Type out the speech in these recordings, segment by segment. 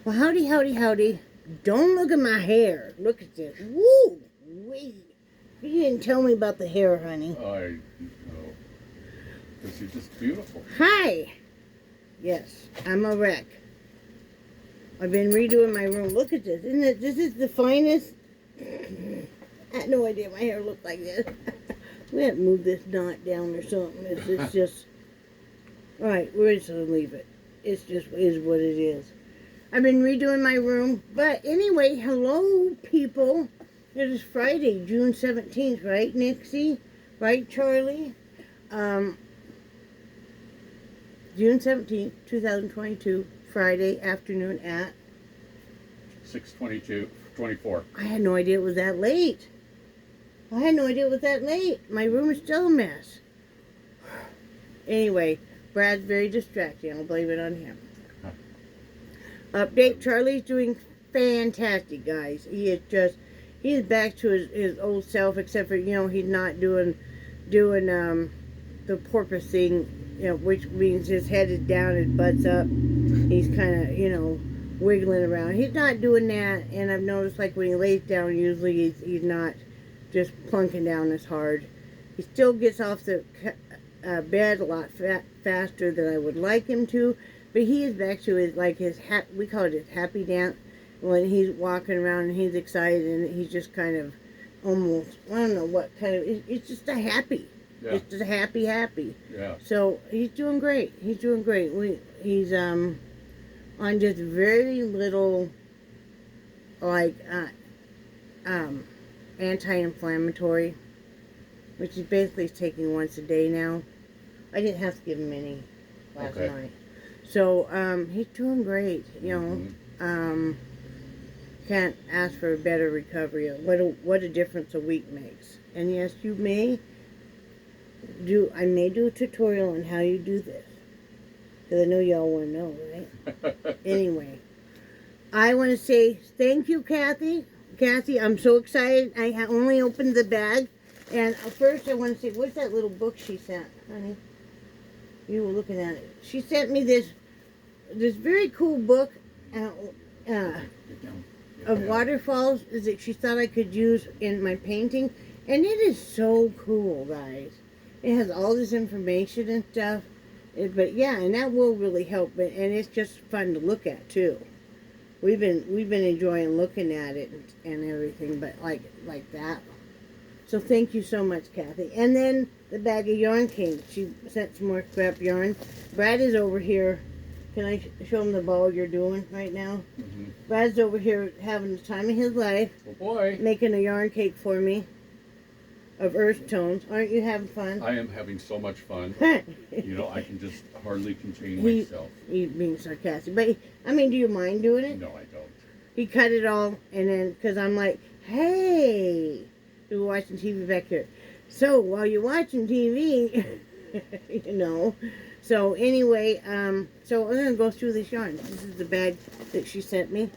Well, howdy, howdy, howdy. Don't look at my hair. Look at this. Woo! Wee. You didn't tell me about the hair, honey. I know. Because you're just beautiful. Hi. Yes, I'm a wreck. I've been redoing my room. Look at this. Isn't it? This is the finest. I had no idea my hair looked like this. We have to move this knot down or something. It's just... Alright, we're just going to leave it. It's just is what it is. I've been redoing my room. But anyway, hello, people. It is Friday, June 17th, right, Nixie? Right, Charlie? June 17th, 2022, Friday afternoon at... 6:24. I had no idea it was that late. I had no idea it was that late. My room is still a mess. Anyway, Brad's very distracting. I'll blame it on him. Update, Charlie's doing fantastic, guys. He's back to his old self, except for, he's not doing the porpoising, which means his head is down, his butt's up. He's kind of, wiggling around. He's not doing that, and I've noticed, like, when he lays down, usually he's not just plunking down as hard. He still gets off the bed a lot faster than I would like him to, but he is back to we call it his happy dance, when he's walking around and he's excited and he's just kind of almost, I don't know what kind of, it's just a happy. Yeah. It's just a happy. Yeah. So he's doing great. He's doing great. He's on just very little, like, anti-inflammatory, which is basically taking once a day now. I didn't have to give him any last night. So, he's doing great, can't ask for a better recovery. What a difference a week makes. And yes, I may do a tutorial on how you do this, because I know y'all want to know, right? Anyway, I want to say thank you, Kathy. Kathy, I'm so excited. I only opened the bag. And first I want to say, what's that little book she sent, honey? You were looking at it. She sent me this very cool book of waterfalls that she thought I could use in my painting. And it is so cool, guys. It has all this information and stuff. But yeah, and that will really help. And it's just fun to look at, too. We've been enjoying looking at it and everything, but like that. So thank you so much, Kathy. And then the bag of Yarn King. She sent some more scrap yarn. Brad is over here. Can I show him the ball you're doing right now? Mm-hmm. Brad's over here having the time of his life. Oh boy. Making a yarn cake for me of earth tones. Aren't you having fun? I am having so much fun. I can just hardly contain myself. He's being sarcastic. But, do you mind doing it? No, I don't. He cut it all, and then, because I'm like, hey, we're watching TV back here. So, while you're watching TV, So, anyway, so I'm going to go through this yarn. This is the bag that she sent me.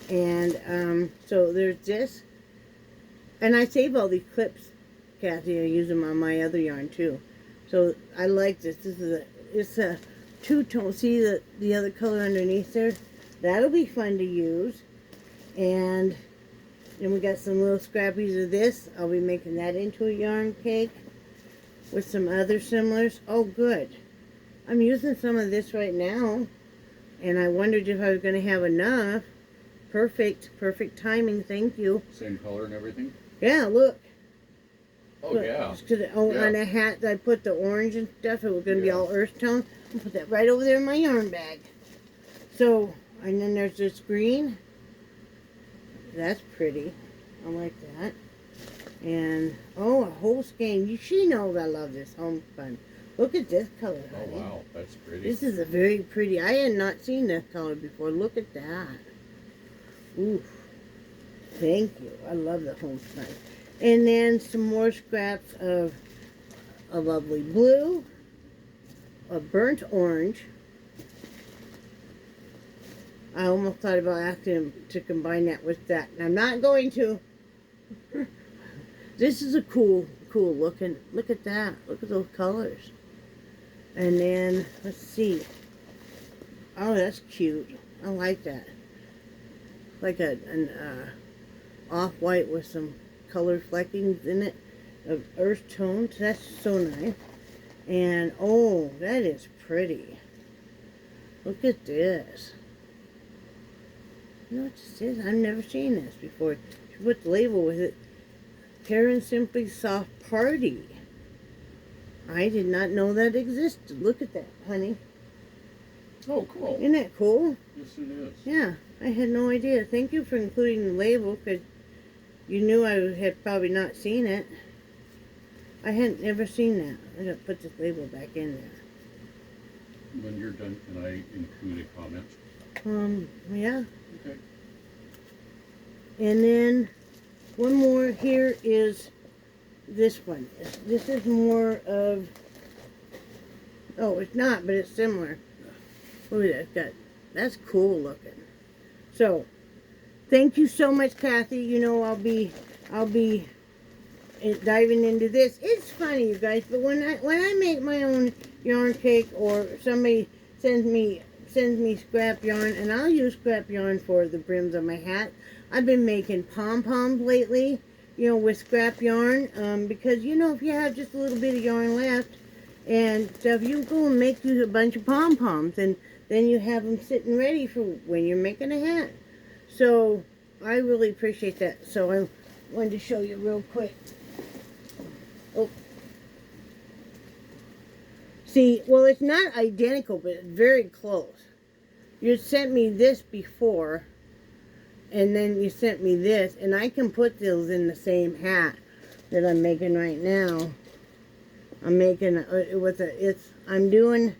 And, so there's this. And I save all these clips, Kathy. I use them on my other yarn, too. So, I like this. It's a two-tone. See the other color underneath there? That'll be fun to use. And then we got some little scrappies of this. I'll be making that into a yarn cake with some other similars. Oh, good. I'm using some of this right now, and I wondered if I was going to have enough. Perfect timing. Thank you. Same color and everything? Yeah, look. Oh, look, yeah. On the hat, I put the orange and stuff. It was going to be all earth tone. I'll put that right over there in my yarn bag. So, and then there's this green. That's pretty. I like that. And, a whole skein. She knows I love this home fun. Look at this color, honey. Oh, wow. That's pretty. This is a very pretty. I had not seen this color before. Look at that. Ooh. Thank you. I love the homespun. And then some more scraps of a lovely blue, a burnt orange. I almost thought about asking him to combine that with that. And I'm not going to. This is a cool looking. Look at that. Look at those colors. And then, let's see. Oh, that's cute. I like that. like an off-white with some color fleckings in it of earth tones. That's so nice. And oh, that is pretty. Look at this. You know what this is? I've never seen this before. She put the label with it. Pure and Simply Soft Party. I did not know that existed. Look at that, honey. Oh, cool. Isn't that cool? Yes, it is. Yeah, I had no idea. Thank you for including the label, because you knew I had probably not seen it. I hadn't ever seen that. I'm going to put this label back in there. When you're done, can I include a comment? Yeah. Okay. And then one more here is this one. This is more of, oh, it's not, but it's similar. Look at that. That's cool looking. So, thank you so much, Kathy. You know, I'll be diving into this. It's funny, you guys, but when I make my own yarn cake, or somebody sends me scrap yarn, and I'll use scrap yarn for the brims of my hat. I've been making pom-poms lately, you know, with scrap yarn, because, you know, if you have just a little bit of yarn left and stuff, you go and make you a bunch of pom-poms, and then you have them sitting ready for when you're making a hat. So I really appreciate that. So I wanted to show you real quick. Oh. See, well, it's not identical, but it's very close. You sent me this before, and then you sent me this, and I can put those in the same hat that I'm making right now. I'm making I'm doing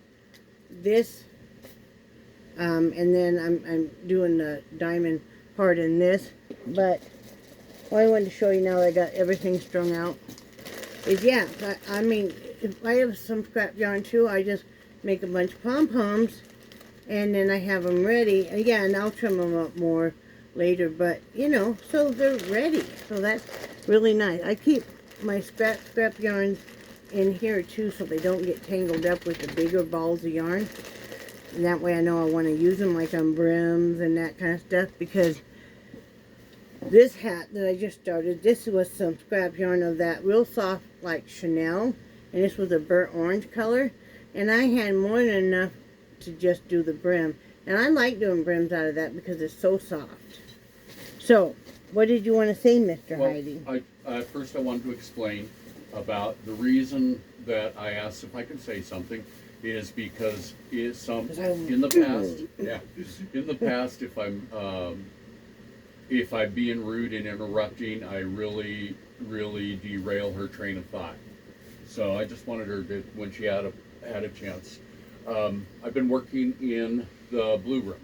this, and then I'm doing the diamond part in this. But what I wanted to show you now that I got everything strung out is, yeah, I mean, if I have some scrap yarn too, I just make a bunch of pom-poms, and then I have them ready. And yeah, and I'll trim them up more later, but, you know, so they're ready. So that's really nice. I keep my scrap yarns in here too, so they don't get tangled up with the bigger balls of yarn. And that way I know I want to use them like on brims and that kind of stuff, because this hat that I just started, this was some scrap yarn of that real soft, like Chanel, and this was a burnt orange color, and I had more than enough to just do the brim. And I like doing brims out of that because it's so soft. So, what did you want to say, Mr. Heidi? First I wanted to explain about the reason that I asked if I could say something is because in the past, if I'm being rude and interrupting, I really derail her train of thought. So I just wanted her to, when she had a chance. I've been working in the blue room,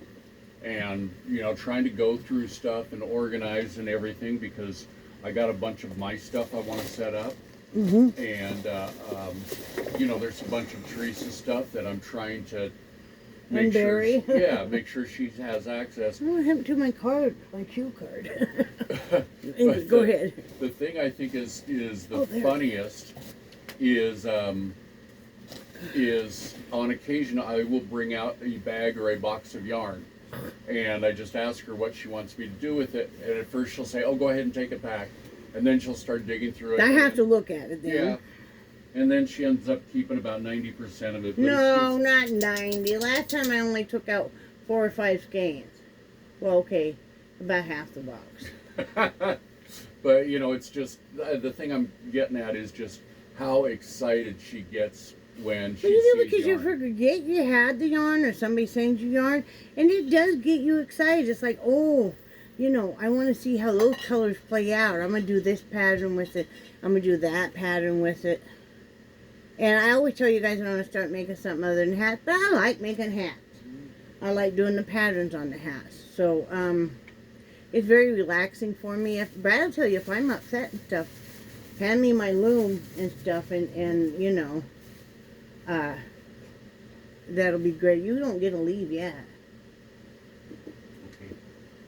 and, you know, trying to go through stuff and organize and everything, because I got a bunch of my stuff I want to set up. Mm-hmm. And, you know, there's a bunch of Teresa's stuff that I'm trying to make sure she has access. What happened to my card, my cue card? Go ahead. The thing I think is the funniest is on occasion I will bring out a bag or a box of yarn, and I just ask her what she wants me to do with it, and at first she'll say, "Oh, go ahead and take it back," and then she'll start digging through it. I have to look at it then. Yeah. And then she ends up keeping about 90% of it. No, not 90. Last time I only took out 4 or 5 skeins. Well, okay, about half the box. But, you know, it's just, the thing I'm getting at is just how excited she gets when she sees because yarn. you forget you had the yarn, or somebody sends you yarn, and it does get you excited. It's like, oh, you know, I want to see how those colors play out. I'm going to do this pattern with it. I'm going to do that pattern with it. And I always tell you guys I want to start making something other than hats, but I like making hats. I like doing the patterns on the hats. So, it's very relaxing for me. Brad will tell you, if I'm upset and stuff, hand me my loom and stuff, and you know, that'll be great. You don't get to leave yet. Okay.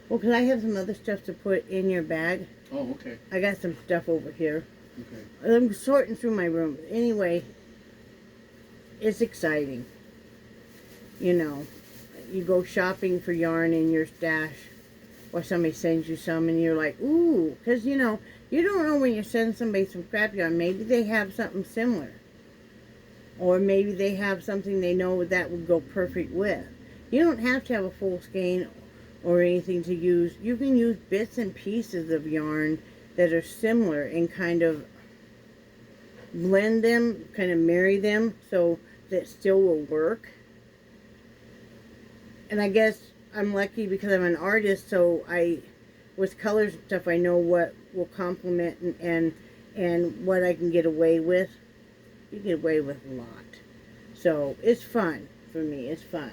Well, because I have some other stuff to put in your bag. Oh, okay. I got some stuff over here. Okay. I'm sorting through my room. Anyway, it's exciting. You know, you go shopping for yarn in your stash, or somebody sends you some and you're like, ooh, because you know, you don't know when you're sending somebody some crap yarn. Maybe they have something similar. Or maybe they have something they know that would go perfect with. You don't have to have a full skein or anything to use. You can use bits and pieces of yarn that are similar and kind of blend them, kind of marry them so that still will work. And I guess I'm lucky because I'm an artist, so with colors and stuff, I know what will complement and what I can get away with. You get away with a lot. So it's fun for me. It's fun.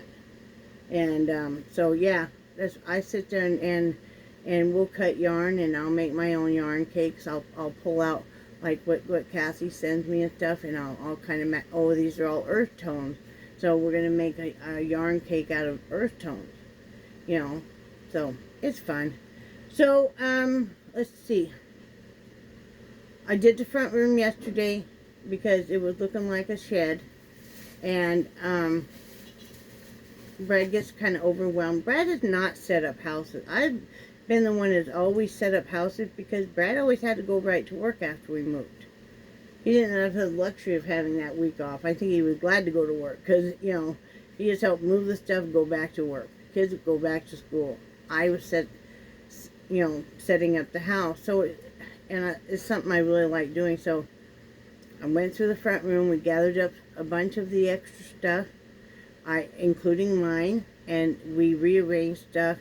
And so yeah, I sit there and we'll cut yarn and I'll make my own yarn cakes. I'll pull out like what Cassie sends me and stuff, and I'll kind of oh, these are all earth tones. So we're gonna make a yarn cake out of earth tones. You know, so it's fun. So let's see. I did the front room yesterday because it was looking like a shed, and Brad gets kind of overwhelmed. Brad has not set up houses. I've been the one that's always set up houses because Brad always had to go right to work after we moved. He didn't have the luxury of having that week off. I think he was glad to go to work because, you know, he just helped move the stuff, go back to work. Kids would go back to school. I was setting up the house. So, it's something I really like doing. So I went through the front room. We gathered up a bunch of the extra stuff, including mine, and we rearranged stuff.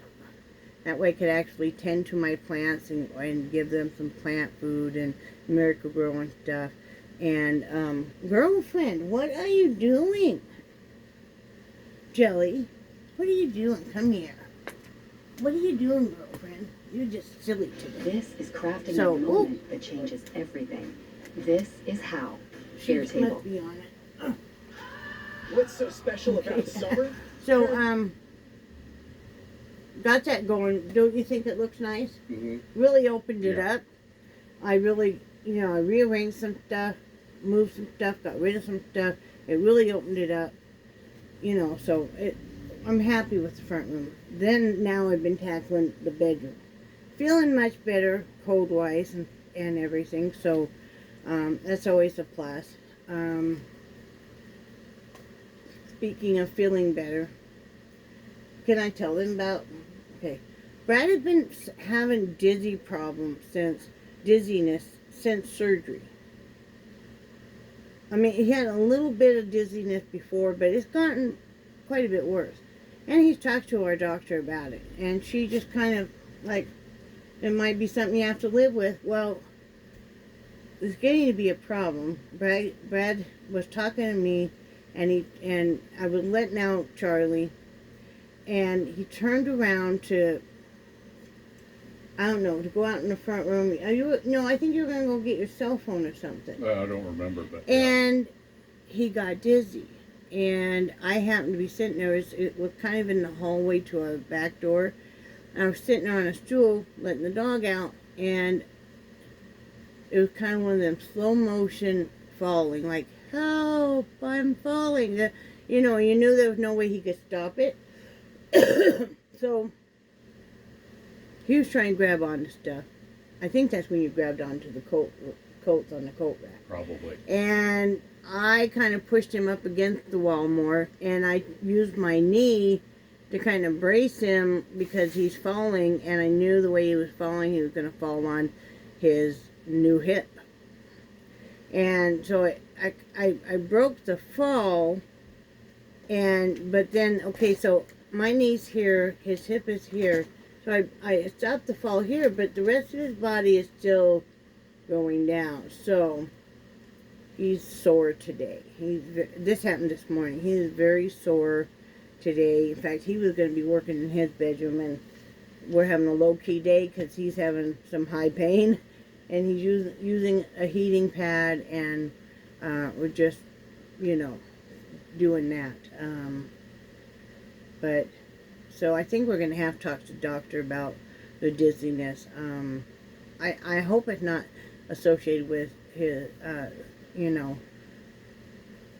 That way I could actually tend to my plants and give them some plant food and Miracle-Gro and stuff. And, girlfriend, what are you doing? Jelly, what are you doing? Come here. What are you doing, girlfriend? You're just silly today. This is crafting a moment that changes everything. This is how. She must be on it. What's so special about summer? So, got that going. Don't you think it looks nice? Mm-hmm. Really opened it up. I really, I rearranged some stuff, moved some stuff, got rid of some stuff. It really opened it up. So I'm happy with the front room. Then now I've been tackling the bedroom. Feeling much better cold-wise and everything. So that's always a plus. Speaking of feeling better, can I tell them about... Okay. Brad had been having dizziness since surgery. I mean, he had a little bit of dizziness before, but it's gotten quite a bit worse. And he's talked to our doctor about it. And she just kind of, like, it might be something you have to live with. Well, it's getting to be a problem. Brad was talking to me, and I was letting out Charlie, and he turned around to, I don't know, to go out in the front room. I think you're going to go get your cell phone or something. I don't remember, but... And he got dizzy. And I happened to be sitting there. It was kind of in the hallway to our back door. I was sitting there on a stool, letting the dog out. And it was kind of one of them slow motion falling. Like, help, I'm falling. You knew there was no way he could stop it. So... he was trying to grab onto stuff. I think that's when you grabbed onto the coats on the coat rack. Probably. And I kind of pushed him up against the wall more, and I used my knee to kind of brace him because he's falling, and I knew the way he was falling, he was going to fall on his new hip. And so I broke the fall, but then, okay, so my knee's here, his hip is here. So I stopped the fall here, but the rest of his body is still going down. So he's sore today. This happened this morning. He is very sore today. In fact, he was going to be working in his bedroom, and we're having a low-key day because he's having some high pain, and he's using a heating pad, and we're just, doing that. But... so I think we're going to have to talk to the doctor about the dizziness. I hope it's not associated with his,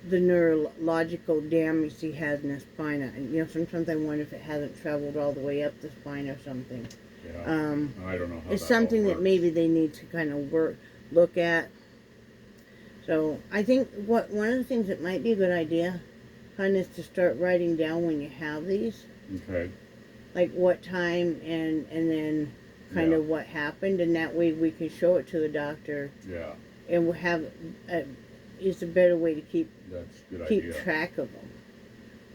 the neurological damage he has in his spine. Sometimes I wonder if it hasn't traveled all the way up the spine or something. Yeah. I don't know how it's that something all that works. maybe they need to kind of look at. So I think one of the things that might be a good idea, hun, is to start writing down when you have these, Okay. like what time and then kind Yeah. of what happened, and that way we can show it to the doctor, Yeah, and we'll have it's a better way to keep that's a good idea. track of them.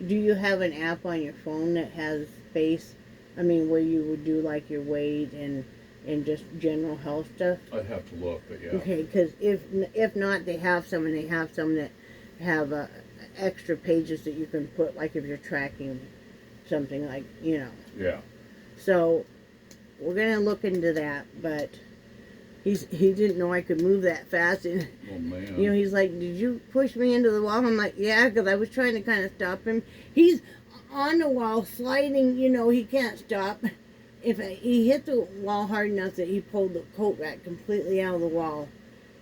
Do you have an app on your phone that has space? I mean, where you would do like your weight and just general health stuff? I'd have to look, but yeah. Okay, because if not, they have some, and they have some that have extra pages that you can put, like if you're tracking something, like, you know. Yeah. So we're gonna look into that, but he didn't know I could move that fast, and Oh man. you know, he's like, "Did you push me into the wall?" I'm like, "Yeah," because I was trying to kind of stop him. He's on the wall sliding. You know, he can't stop. He hit the wall hard enough that he pulled the coat rack completely out of the wall.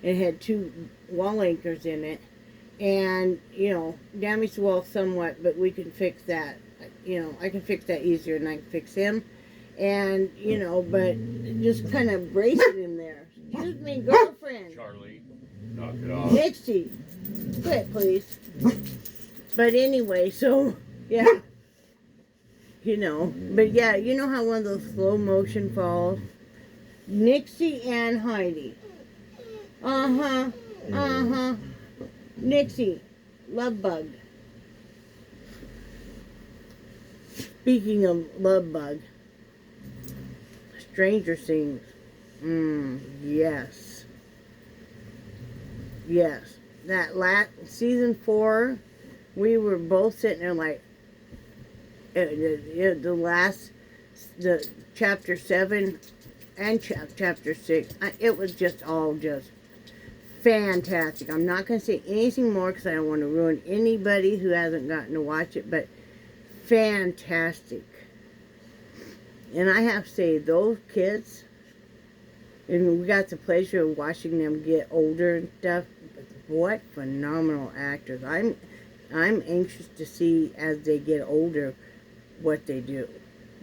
It had 2 wall anchors in it, and you know, damaged the wall somewhat, but we can fix that. You know, I can fix that easier than I can fix him. And you know, but just kind of bracing him there. Excuse me, girlfriend. Charlie, knock it off. Nixie, quit, please. But anyway, so yeah, you know, but yeah, you know how one of those slow motion falls. Nixie and Heidi. Nixie, love bug. Speaking of love bug, Stranger Things. Yes. Yes. That last season 4, we were both sitting there like the chapter 7 and chapter 6. It was just all just fantastic. I'm not going to say anything more because I don't want to ruin anybody who hasn't gotten to watch it, but fantastic. And I have to say, those kids, and we got the pleasure of watching them get older and stuff. What phenomenal actors! I'm anxious to see as they get older what they do,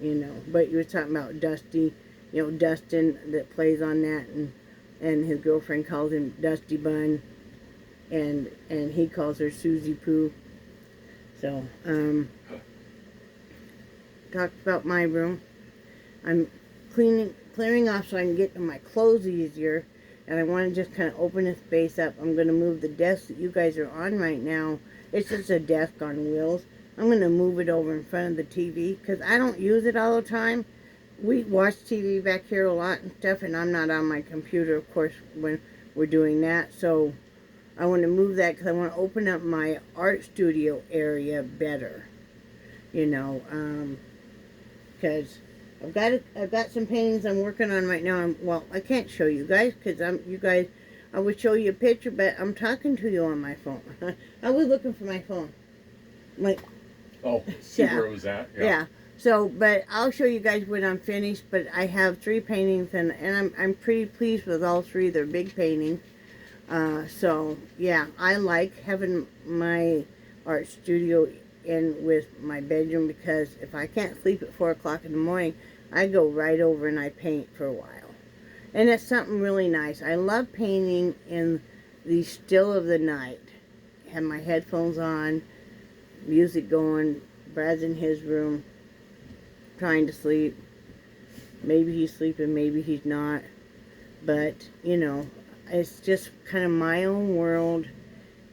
you know. But you were talking about Dusty, you know, Dustin that plays on that, and his girlfriend calls him Dusty Bun, and he calls her Susie Pooh. So talked about my room. I'm clearing off so I can get to my clothes easier, and I want to just kind of open the space up. I'm going to move the desk that you guys are on right now. It's just a desk on wheels. I'm going to move it over in front of the TV because I don't use it all the time. We watch TV back here a lot and stuff, and I'm not on my computer, of course, when we're doing that. So I want to move that because I want to open up my art studio area better, you know, because I've got some paintings I'm working on right now. Well, I can't show you guys because I would show you a picture, but I'm talking to you on my phone. I was looking for my phone. Like, Oh, see Yeah. where it was at? yeah. So, but I'll show you guys when I'm finished. But I have 3 paintings, and I'm pretty pleased with all 3. They're big paintings. So yeah, I like having my art studio in with my bedroom because if I can't sleep at 4 o'clock in the morning, I go right over and I paint for a while. And it's something really nice. I love painting in the still of the night. Have my headphones on, music going, Brad's in his room trying to sleep. Maybe he's sleeping, maybe he's not. But, you know, it's just kind of my own world,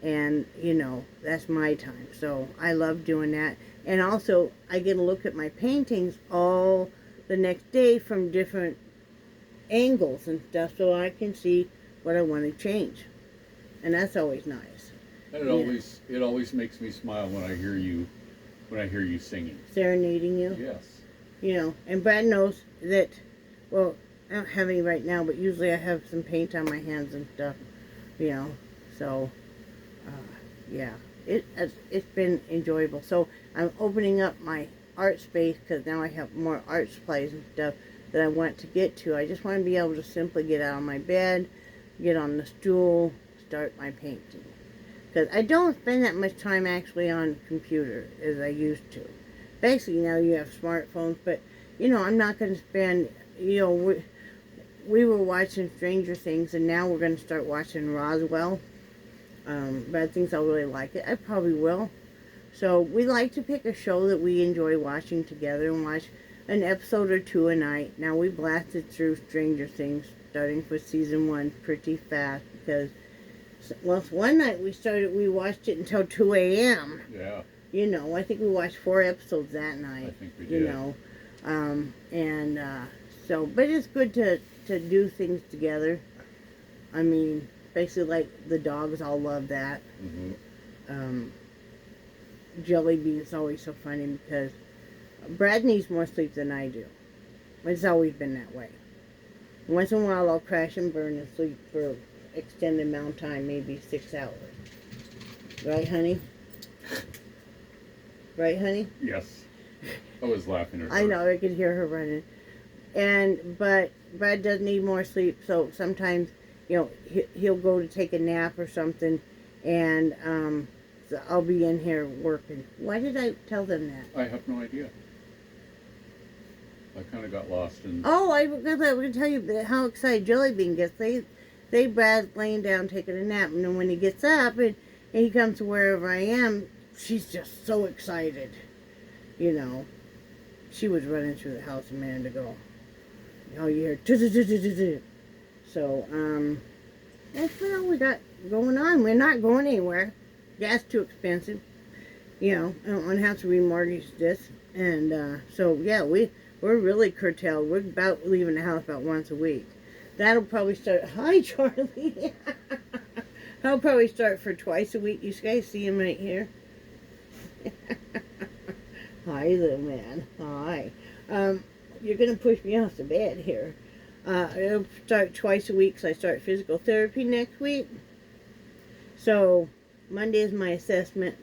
and, you know, that's my time. So I love doing that. And also, I get to look at my paintings all the next day from different angles and stuff, so I can see what I want to change. And that's always nice. And it always makes me smile when I hear you singing. Serenading you. Yes. You know, and Brad knows that, well, I don't have any right now, but usually I have some paint on my hands and stuff, you know, so, yeah, it's been enjoyable. So I'm opening up my art space because now I have more art supplies and stuff that I want to get to. I just want to be able to simply get out of my bed, get on the stool, start my painting. Because I don't spend that much time actually on computer as I used to. Basically now you have smartphones, but you know, I'm not going to spend you know, we were watching Stranger Things, and now we're going to start watching Roswell. But I think I'll really like it. I probably will. So we like to pick a show that we enjoy watching together and watch an episode or two a night. Now we blasted through Stranger Things, starting with season 1 pretty fast because, well, one night we watched it until 2 a.m. Yeah, You know, I think we watched 4 episodes that night. I think we You did. know, so, but it's good to do things together. I mean, basically, like the dogs all love that. Mm-hmm. Jelly Bean is always so funny because Brad needs more sleep than I do. It's always been that way. Once in a while, I'll crash and burn and sleep for extended amount of time, maybe 6 hours. Right, honey? Right, honey? Yes. I was laughing at her. I know, I could hear her running. But Brad does need more sleep, so sometimes, you know, he'll go to take a nap or something, and so I'll be in here working. Why did I tell them that? I have no idea. I kind of got lost in. Oh, I was going to tell you how excited Jelly Bean gets. Brad's laying down taking a nap, and then when he gets up and he comes to wherever I am, she's just so excited. You know, she was running through the house a minute ago. Oh, you hear, "Tu-tu-tu-tu-tu-tu." So, that's what all we got going on. We're not going anywhere. Gas too expensive. You know, I don't want to have to remortgage this. And, so, yeah, we're really curtailed. We're about leaving the house about once a week. That'll probably start, hi, Charlie. I'll probably start for twice a week. You guys see him right here? Hi, little man. Hi. You're going to push me off the bed here. It'll start twice a week, so I start physical therapy next week. So, Monday is my assessment.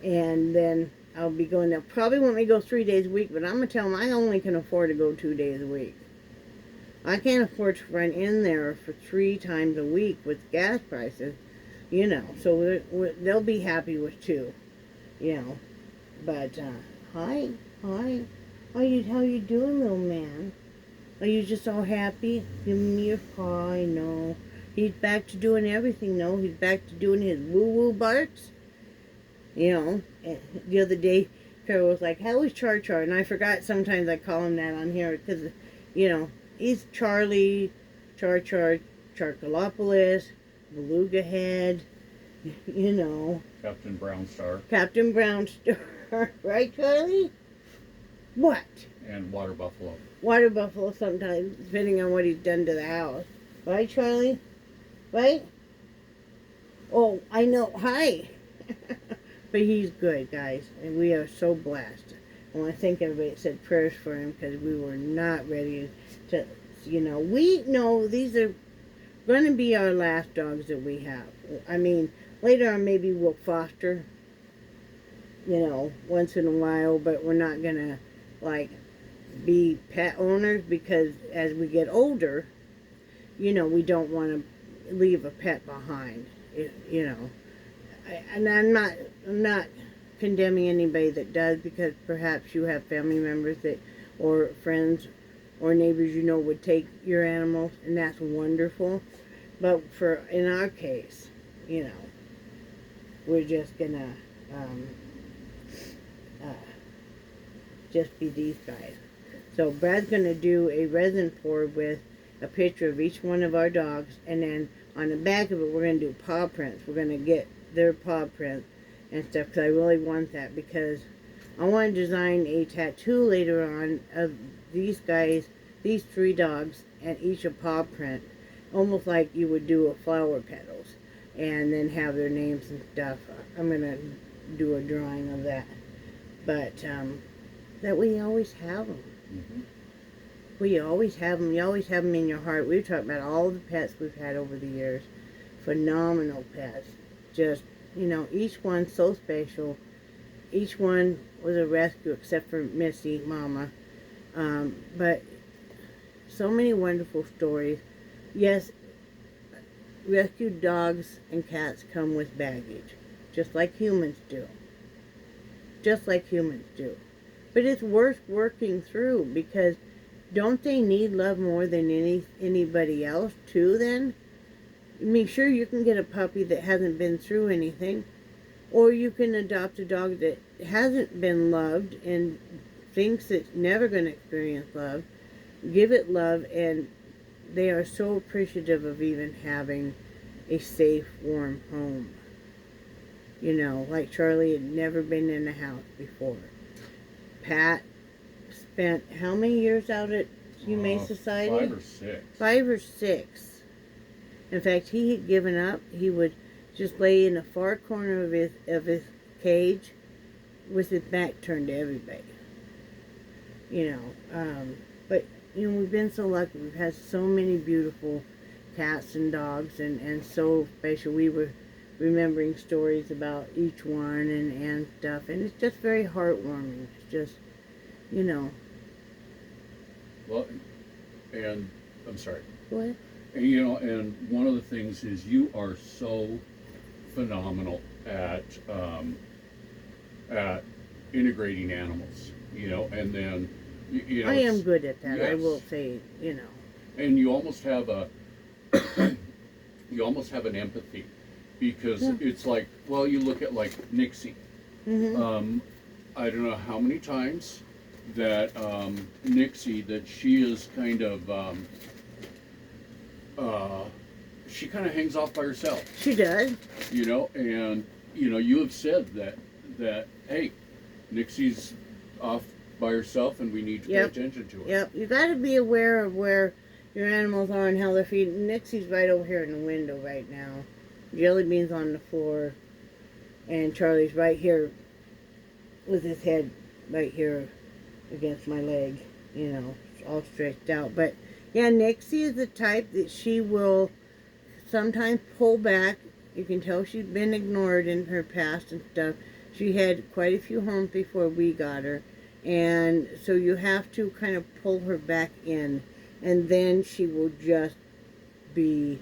And then I'll be going there. Probably want me to go 3 days a week, but I'm going to tell them I only can afford to go 2 days a week. I can't afford to run in there for 3 times a week with gas prices, you know. So they'll be happy with 2, you know. But, hi. How you doing, little man? Are you just all happy? Giving me your paw, I know. He's back to doing everything, though. He's back to doing his woo-woo barks. You know, and the other day, Carol was like, how is Char? And I forgot sometimes I call him that on here because, you know, he's Charlie, Charkalopoulos, Beluga Head, you know. Captain Brown Star Captain Brown Star, right, Charlie? What? and Water Buffalo. Water buffalo sometimes, depending on what he's done to the house. Right, Charlie? Right? Oh, I know. Hi. But he's good, guys, and we are so blessed. I want to thank everybody that said prayers for him because we were not ready to, you know, we know these are going to be our last dogs that we have. I mean, later on maybe we'll foster, you know, once in a while, but we're not going to, like, be pet owners because as we get older, you know, we don't want to leave a pet behind, you know. And I'm not condemning anybody that does because perhaps you have family members that, or friends or neighbors you know would take your animals, and that's wonderful. But in our case, you know, we're just gonna just be these guys. So Brad's gonna do a resin pour with a picture of each one of our dogs, and then on the back of it we're gonna do paw prints. We're gonna get their paw print and stuff because I really want that because I want to design a tattoo later on of these guys, these 3 dogs, and each a paw print, almost like you would do a flower petals, and then have their names and stuff. I'm gonna do a drawing of that, but that we always have them. Mm-hmm. We always have them. You always have them in your heart. We've talked about all the pets we've had over the years. Phenomenal pets. Just, you know, each one so special. Each one was a rescue except for Missy, Mama. But so many wonderful stories. Yes, rescued dogs and cats come with baggage, just like humans do. Just like humans do. But it's worth working through because don't they need love more than anybody else too? Then, I mean, sure, you can get a puppy that hasn't been through anything, or you can adopt a dog that hasn't been loved and thinks it's never going to experience love. Give it love, and they are so appreciative of even having a safe, warm home. You know, like Charlie had never been in a house before. Pat spent how many years out at Humane Society? 5 or 6. 5 or 6. In fact, he had given up. He would just lay in a far corner of his cage with his back turned to everybody. You know, but you know, we've been so lucky. We've had so many beautiful cats and dogs, and so special. We were remembering stories about each one and stuff, and it's just very heartwarming. It's just, you know. Well, and I'm sorry. What? And, you know, and one of the things is you are so phenomenal at integrating animals. You know, and then you know, I am good at that. I yes. will say, you know. And you almost have a you almost have an empathy, because Yeah. it's like, well, you look at like Nixie. Mm-hmm. I don't know how many times that Nixie, that she is kind of she kind of hangs off by herself, She does. you know, and you know, you have said that hey, Nixie's off by herself and we need to Yep. pay attention to her. Yep. You got to be aware of where your animals are and how they're feeding. Nixie's right over here in the window right now. Jelly Bean's on the floor, and Charlie's right here with his head right here against my leg, you know, all stretched out. But yeah, Nixie is the type that she will sometimes pull back. You can tell she's been ignored in her past and stuff. She had quite a few homes before we got her, and so you have to kind of pull her back in, and then she will just be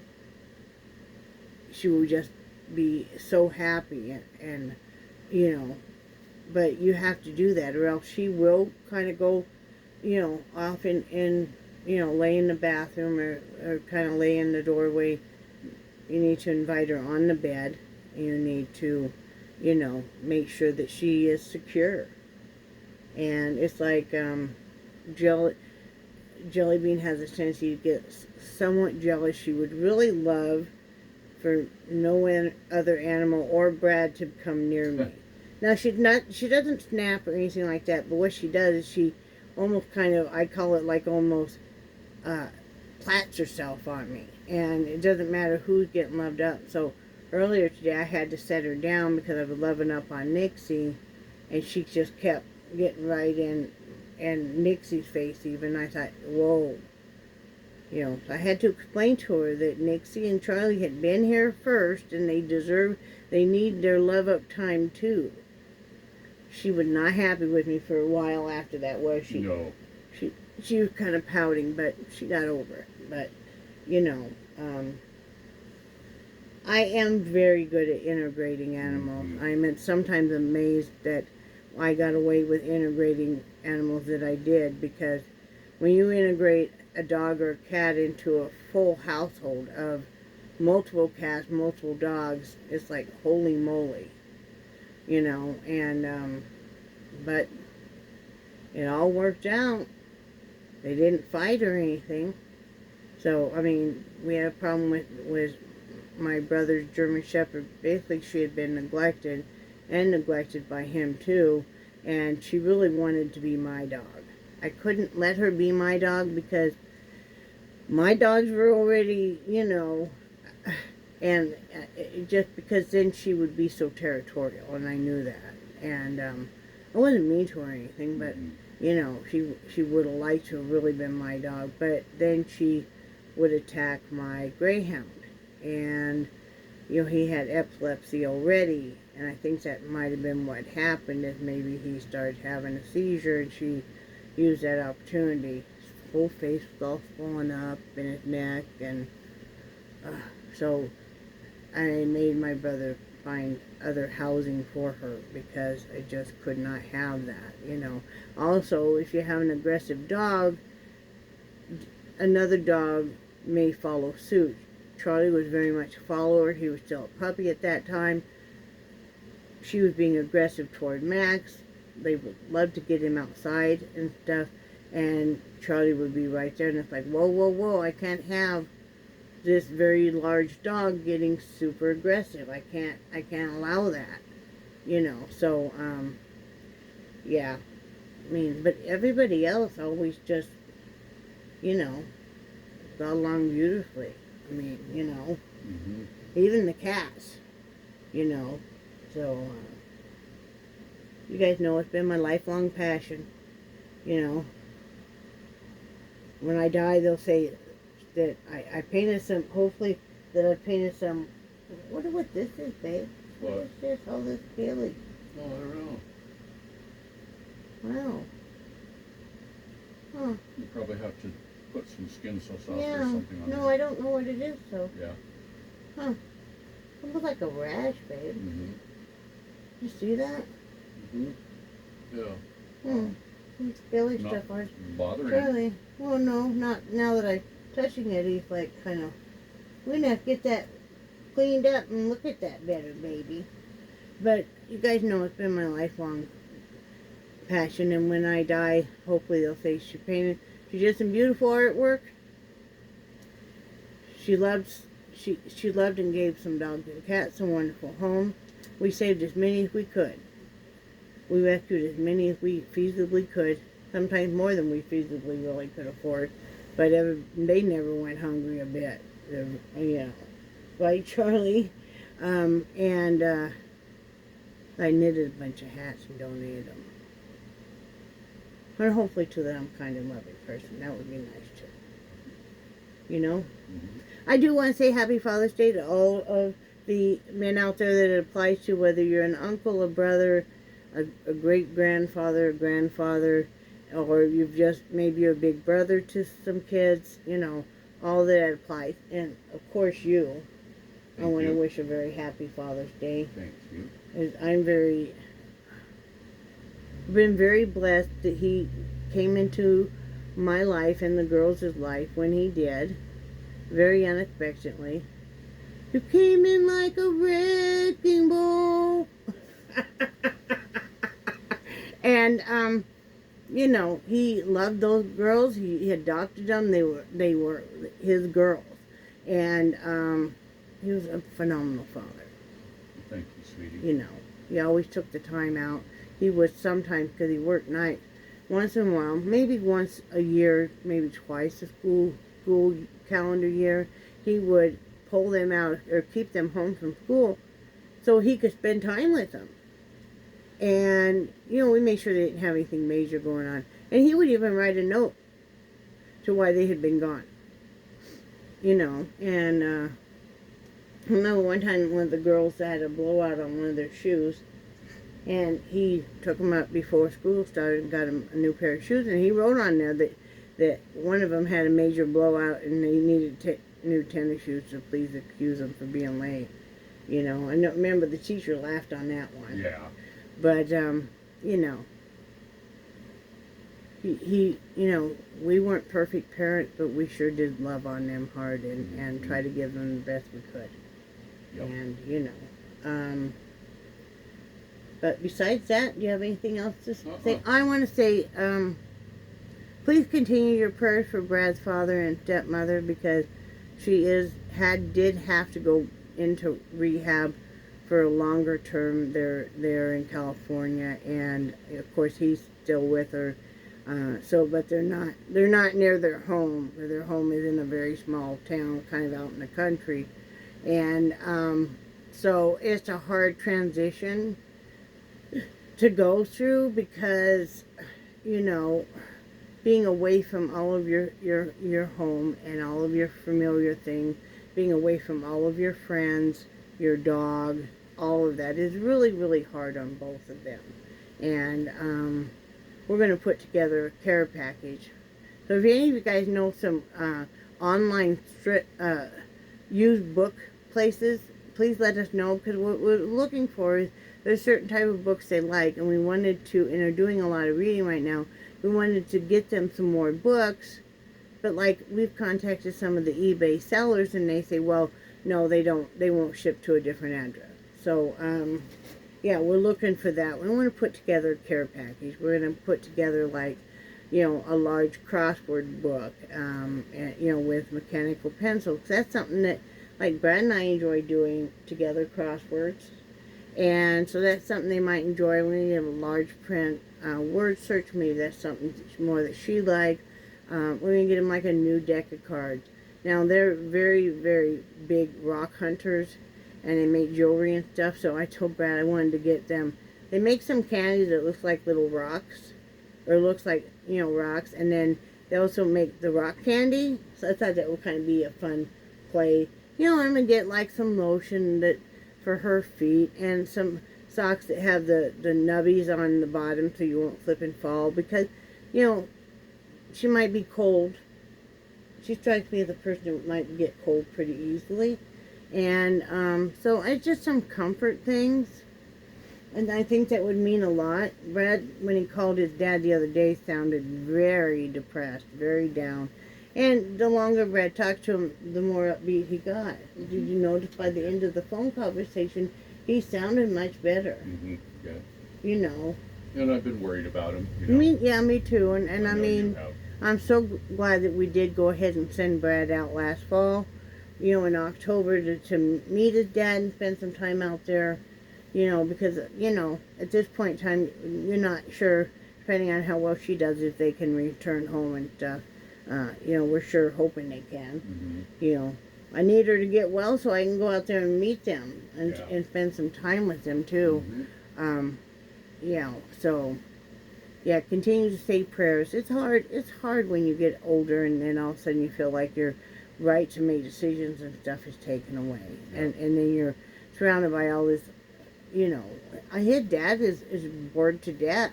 so happy, and you know, but you have to do that, or else she will kind of go, you know, off in you know, lay in the bathroom, or kind of lay in the doorway. You need to invite her on the bed. You need to, you know, make sure that she is secure. And it's like Jelly Bean has a tendency to get somewhat jealous. She would really love for no other animal or Brad to come near me. Now she doesn't snap or anything like that, but what she does is she almost kind of, I call it like almost plats herself on me, and it doesn't matter who's getting loved up. So earlier today I had to set her down because I was loving up on Nixie, and she just kept getting right in Nixie's face even. I thought, whoa. You know, I had to explain to her that Nixie and Charlie had been here first, and they need their love up time too. She was not happy with me for a while after that, was she? No. She was kind of pouting, but she got over it. But, you know, I am very good at integrating animals. Mm-hmm. I'm sometimes amazed that I got away with integrating animals that I did, because when you integrate a dog or a cat into a full household of multiple cats, multiple dogs, it's like holy moly, you know, and but it all worked out. They didn't fight or anything. So, I mean, we had a problem with my brother's German Shepherd. Basically, she had been neglected by him too, and she really wanted to be my dog. I couldn't let her be my dog because my dogs were already, you know, and just because then she would be so territorial, and I knew that. And I wasn't mean to her or anything, but you know, she would have liked to have really been my dog. But then she would attack my greyhound, and you know, he had epilepsy already, and I think that might have been what happened, is maybe he started having a seizure, and she used that opportunity. His whole face was all swollen up in his neck, and so I made my brother find other housing for her, because I just could not have that, you know. Also, if you have an aggressive dog, another dog may follow suit. Charlie was very much a follower. He was still a puppy at that time. She was being aggressive toward Max. They would love to get him outside and stuff. And Charlie would be right there. And it's like, whoa, whoa, whoa. I can't have this very large dog getting super aggressive. I can't allow that. You know, so, yeah. I mean, but everybody else always just, you know, got along beautifully. I mean, you know, Mm-hmm. even the cats, you know. So, you guys know it's been my lifelong passion. You know, when I die, they'll say that I painted some, hopefully, that I painted some, I wonder what this is, babe. What What? is this? All this feeling. Oh, I don't know. Wow. Huh. You probably have to put some skin so soft or Yeah. something on No, it. I don't know what it is, so. Yeah. Huh. It looks like a rash, babe. Mm-hmm. You see that? Mm-hmm. Yeah. It's belly Not stuff on bothering. Charlie. Well, no, not now that I'm touching it. He's like kind of. We're gonna have to get that cleaned up and look at that better, baby. But you guys know it's been my lifelong passion, and when I die, hopefully they'll say she painted. She did some beautiful artwork. She loved and gave some dogs and cats a wonderful home. We saved as many as we could. We rescued as many as we feasibly could. Sometimes more than we feasibly really could afford. But they never went hungry a bit. Yeah. Right, Charlie? I knitted a bunch of hats and donated them. But hopefully to that I'm kind of loving person. That would be nice too. You know? Mm-hmm. I do want to say Happy Father's Day to all of the men out there that it applies to, whether you're an uncle, a brother, a great-grandfather, a grandfather, or you've just, maybe you're a big brother to some kids, you know, all that applies. And, of course, you. I Thank want to you. wish a very happy Father's Day. Thank you. I'm been very blessed that he came into my life and the girls' life when he did, very unexpectedly. You came in like a wrecking ball. And you know, he loved those girls. He adopted them. They were his girls, and he was a phenomenal father. Thank you, sweetie. You know, he always took the time out. He would sometimes, because he worked nights, once in a while, maybe once a year, maybe twice a school calendar year, he would pull them out or keep them home from school so he could spend time with them. And, you know, we made sure they didn't have anything major going on. And he would even write a note to why they had been gone. You know, and I remember one time one of the girls had a blowout on one of their shoes, and he took them up before school started and got him a new pair of shoes, and he wrote on there that one of them had a major blowout and they needed new tennis shoes to please excuse them for being late. You know, I remember the teacher laughed on that one. Yeah. But, you know, he, you know, we weren't perfect parents, but we sure did love on them hard and try to give them the best we could. Yep. And, you know, but besides that, do you have anything else to say? I want to say, please continue your prayers for Brad's father and stepmother, because she did have to go into rehab for a longer term. They're in California, and of course he's still with her. But they're not near their home. Their home is in a very small town, kind of out in the country, and so it's a hard transition to go through, because, you know, being away from all of your home and all of your familiar things, being away from all of your friends, your dog, all of that is really, really hard on both of them. And we're going to put together a care package. So if any of you guys know some online used book places, please let us know, because what we're looking for is there's certain type of books they like, and we wanted to, and are doing a lot of reading right now, we wanted to get them some more books But like we've contacted some of the eBay sellers, and they say, well, no, they don't. They won't ship to a different address. So yeah, we're looking for that. We want to put together a care package. We're going to put together like, you know, a large crossword book, and, you know, with mechanical pencils. That's something that like Brad and I enjoy doing together, crosswords. And so that's something they might enjoy. We have a large print word search. Maybe that's something more that she likes. We're going to get them like a new deck of cards. Now, they're very, very big rock hunters, and they make jewelry and stuff. So I told Brad I wanted to get them. They make some candy that looks like little rocks, or looks like, you know, rocks. And then they also make the rock candy. So I thought that would kind of be a fun play. You know, I'm going to get like some lotion that for her feet, and some socks that have the nubbies on the bottom so you won't slip and fall, because, you know, she might be cold. She strikes me as a person who might get cold pretty easily. And so it's just some comfort things, and I think that would mean a lot. Brad, when he called his dad the other day, sounded very depressed, very down. And the longer Brad talked to him, the more upbeat he got. Did you notice by the end of the phone conversation, he sounded much better? Mm-hmm. Yeah. You know. And I've been worried about him. You know. Me too. And I know you mean, have. I'm so glad that we did go ahead and send Brad out last fall, you know, in October to meet his dad and spend some time out there, you know, because, you know, at this point in time, you're not sure, depending on how well she does, if they can return home and stuff. You know, we're sure hoping they can. Mm-hmm. You know, I need her to get well so I can go out there and meet them and, Yeah. and spend some time with them too. Mm-hmm. You know, so yeah, continue to say prayers. It's hard when you get older, and then all of a sudden you feel like your right to make decisions and stuff is taken away. Yeah. And then you're surrounded by all this, you know. His dad is bored to death,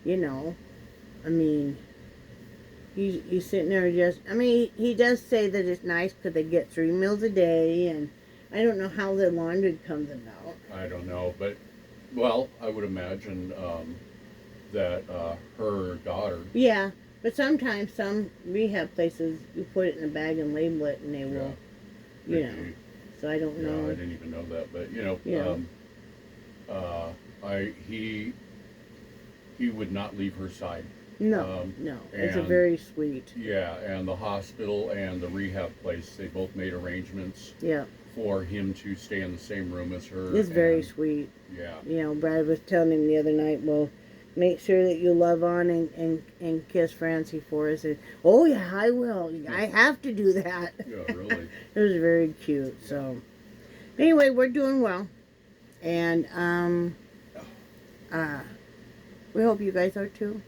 you know. I mean, he's sitting there just, I mean, he does say that it's nice because they get 3 meals a day, and I don't know how the laundry comes about. I don't know, but, well, I would imagine that her daughter, Yeah, but sometimes some rehab places, you put it in a bag and label it, and they will, you know. maybe- So I don't yeah, I know. didn't even know that, but, you know, Yeah. he would not leave her side. No, Um, no. It's a and- very sweet. Yeah, and the hospital and the rehab place, they both made arrangements Yeah, for him to stay in the same room as her. it's very and- sweet. Yeah, You know, Brad was telling him the other night, well, make sure that you love on and kiss Francie for us. And, oh, yeah, I will. I have to do that. yeah, really. It was very cute. So, anyway, we're doing well. And we hope you guys are too.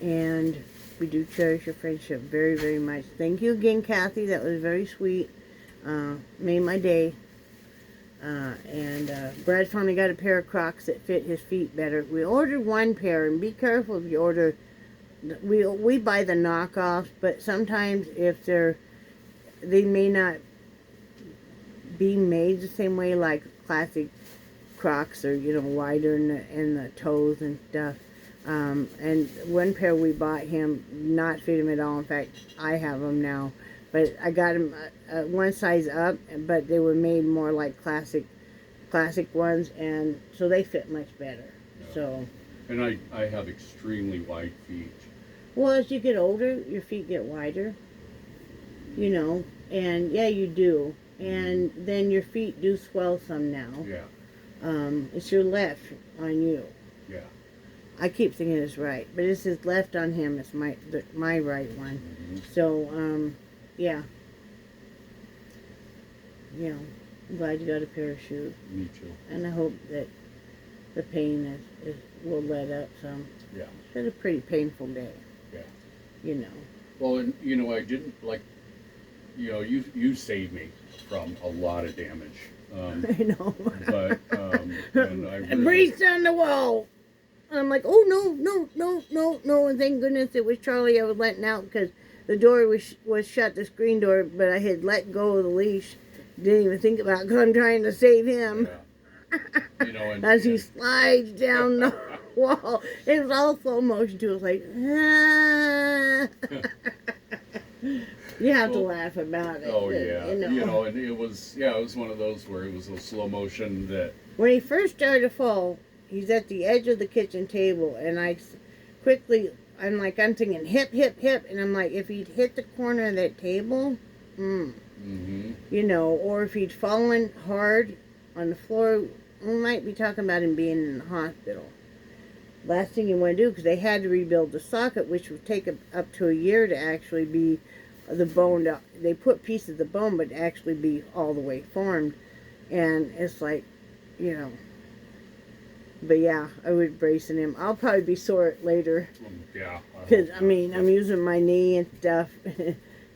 And we do cherish your friendship very, very much. Thank you again, Kathy. That was very sweet. Made my day. And Brad finally got a pair of Crocs that fit his feet better. We ordered one pair, and be careful if you order. We buy the knockoffs, but sometimes if they may not be made the same way like classic Crocs, or, you know, wider in the toes and stuff. And one pair we bought him not fit him at all. In fact, I have them now, but I got him one size up, but they were made more like classic ones, and so they fit much better. Yeah. So, And I have extremely wide feet. well, as you get older, your feet get wider, you know, and yeah, you do. And then your feet do swell some now. Yeah, It's your left on you. yeah. I keep thinking it's right, but it's his left on him. It's my right one. Mhm. So, yeah. You know, I'm glad you got a pair of shoes, Me too. and I hope that the pain will let up some. Yeah, It's been a pretty painful day. yeah. You know. Well, and you know, I didn't like. You know, you saved me from a lot of damage. I know. But and I And really, Bree's on the wall. And I'm like, oh, no. And thank goodness it was Charlie I was letting out, because the door was shut, the screen door, but I had let go of the leash. Didn't even think about it, because I'm trying to save him yeah. You know, and, as he slides down the wall. It was all slow motion too. It was like, you have to laugh about it. Oh yeah, You know. and it was one of those where it was a slow motion that When he first started to fall, he's at the edge of the kitchen table, and I'm thinking hip, hip, hip, and I'm like, if he'd hit the corner of that table, you know, or if he'd fallen hard on the floor, we might be talking about him being in the hospital. Last thing you want to do, because they had to rebuild the socket, which would take up to a year to actually be the bone. They put pieces of the bone, but actually be all the way formed, and it's like, you know. But yeah, I would bracing him. I'll probably be sore later. yeah. Because, I mean, I'm using my knee and stuff.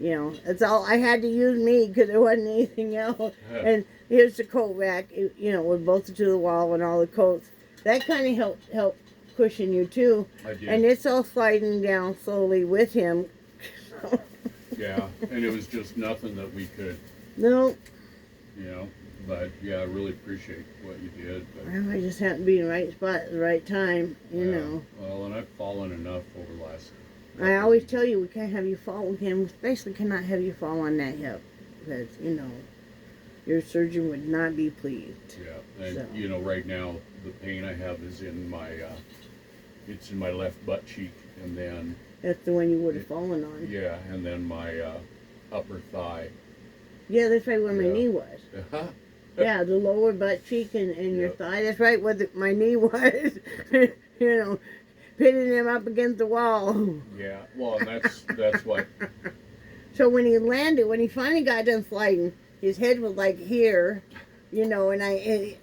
You know, that's all. I had to use me because there wasn't anything else. And here's the coat rack, you know, with bolted to the wall and all the coats. That kind of helped cushion you, too. I did. And it's all sliding down slowly with him. Yeah, and it was just nothing that we could, No, you know. But yeah, I really appreciate what you did. But, well, I just happened to be in the right spot at the right time, you know. Well, and I've fallen enough over the last. I always tell you, we can't have you fall. We basically cannot have you fall on that hip. Because, you know, your surgeon would not be pleased. Yeah, and So. you know, right now the pain I have is in my, it's in my left butt cheek, and then That's the one you would have fallen on. yeah, and then my upper thigh. Yeah, that's right where my Yeah. knee was. Yeah, the lower butt cheek and your Yep. thigh. That's right where my knee was. You know, pinning him up against the wall. Yeah, well, and that's what. So when he landed, when he finally got done sliding, his head was like here, you know, and his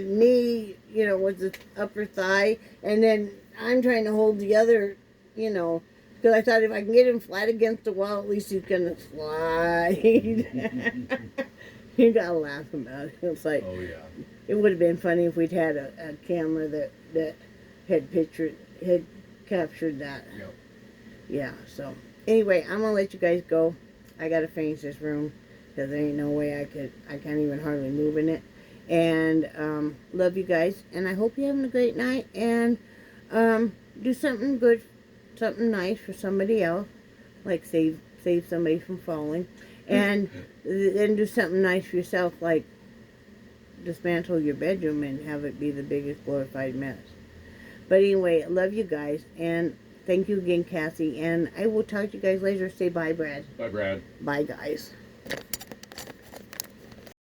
knee, you know, was the upper thigh, and then I'm trying to hold the other, you know, because I thought if I can get him flat against the wall, at least he's gonna slide. You gotta laugh about it. It's like, Oh yeah. it would have been funny if we'd had a camera that had captured that. Yep. Yeah, so anyway, I'm gonna let you guys go. I gotta finish this room because there ain't no way I can't even hardly move in it. And love you guys, and I hope you're having a great night, and do something good, something nice for somebody else, like save somebody from falling, and then do something nice for yourself, like dismantle your bedroom and have it be the biggest glorified mess. But anyway, I love you guys, and thank you again, Cassie, and I will talk to you guys later. Say bye, Brad. Bye, Brad. Bye, guys.